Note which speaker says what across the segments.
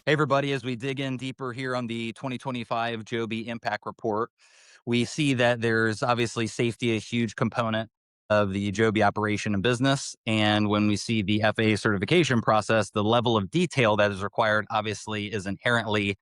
Speaker 1: Hey, everybody, as we dig in deeper here on the 2025 Joby Impact Report, we see that there's obviously safety a huge component of the Joby operation and business. And when we see the FAA certification process, the level of detail that is required obviously is inherently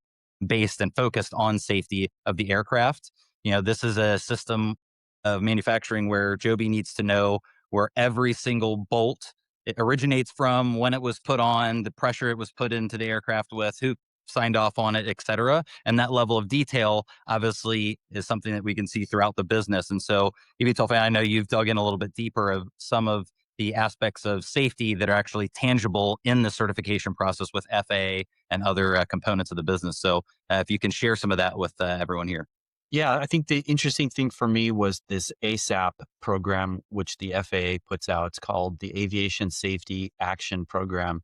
Speaker 1: based and focused on safety of the aircraft. This is a system of manufacturing where Joby needs to know where every single bolt it originates from, when it was put on, the pressure it was put into the aircraft with, who signed off on it, et cetera. And that level of detail obviously is something that we can see throughout the business. And so, FAA, I know you've dug in a little bit deeper of some of the aspects of safety that are actually tangible in the certification process with FAA and other components of the business. So, if you can share some of that with everyone here.
Speaker 2: Yeah, I think the interesting thing for me was this ASAP program, which the FAA puts out. It's called the Aviation Safety Action Program.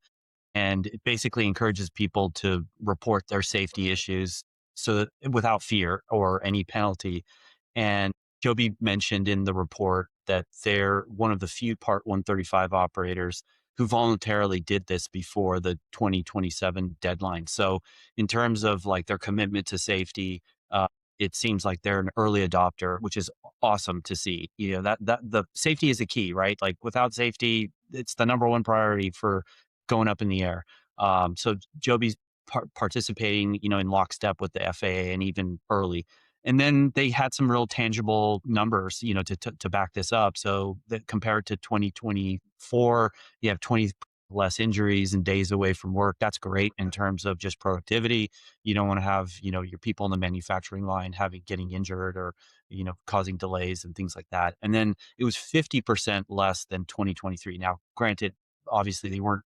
Speaker 2: And it basically encourages people to report their safety issues without fear or any penalty. And Joby mentioned in the report that they're one of the few Part 135 operators who voluntarily did this before the 2027 deadline. So, in terms of like their commitment to safety, it seems like they're an early adopter, which is awesome to see. That the safety is the key, right? Like without safety, it's the number one priority for going up in the air. So Joby's participating, in lockstep with the FAA and even early. And then they had some real tangible numbers, to back this up. So that compared to 2024, you have 20 less injuries and days away from work. That's great in terms of just productivity. You don't want to have, your people in the manufacturing line getting injured or, causing delays and things like that. And then it was 50% less than 2023. Now, granted, obviously they weren't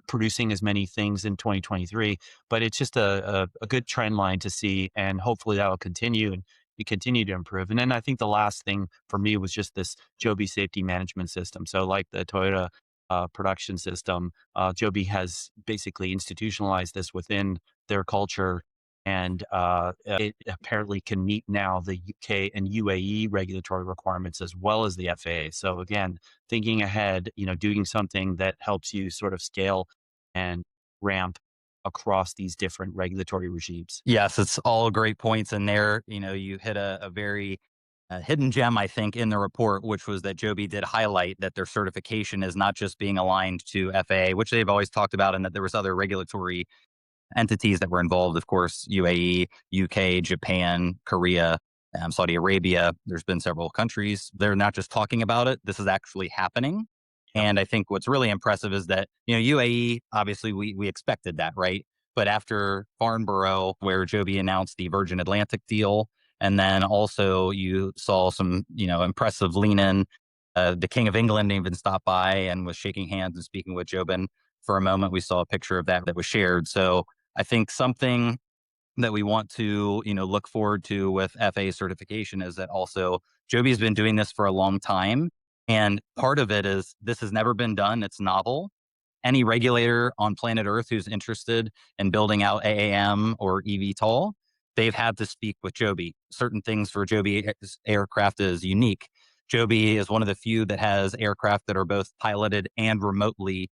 Speaker 2: producing as many things in 2023, but it's just a good trend line to see. And hopefully that will continue and we continue to improve. And then I think the last thing for me was just this Joby safety management system. So like the Toyota production system, Joby has basically institutionalized this within their culture. And it apparently can meet now the UK and UAE regulatory requirements as well as the FAA. So again, thinking ahead, doing something that helps you sort of scale and ramp across these different regulatory regimes.
Speaker 1: Yes, it's all great points in there. You hit a very hidden gem, I think, in the report, which was that Joby did highlight that their certification is not just being aligned to FAA, which they've always talked about, and that there was other regulatory entities that were involved. Of course, UAE, UK, Japan, Korea, Saudi Arabia. There's been several countries. They're not just talking about it. This is actually happening.
Speaker 2: Yep.
Speaker 1: And I think what's really impressive is that, UAE, obviously we expected that, right? But after Farnborough, where Joby announced the Virgin Atlantic deal, and then also you saw some, impressive lean in. The King of England even stopped by and was shaking hands and speaking with Jobin for a moment. We saw a picture of that was shared. So I think something that we want to, look forward to with FAA certification is that also Joby has been doing this for a long time. And part of it is this has never been done. It's novel. Any regulator on planet Earth who's interested in building out AAM or eVTOL, they've had to speak with Joby. Certain things for Joby aircraft is unique. Joby is one of the few that has aircraft that are both piloted and remotely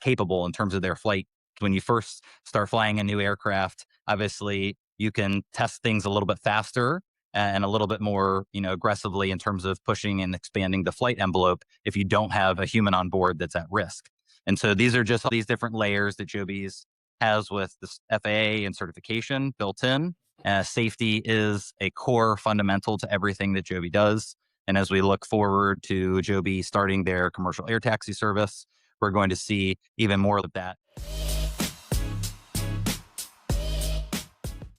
Speaker 1: capable in terms of their flight. When you first start flying a new aircraft, obviously you can test things a little bit faster and a little bit more, aggressively in terms of pushing and expanding the flight envelope if you don't have a human on board that's at risk. And so these are just all these different layers that Joby's has with this FAA and certification built in. Safety is a core fundamental to everything that Joby does. And as we look forward to Joby starting their commercial air taxi service, we're going to see even more of that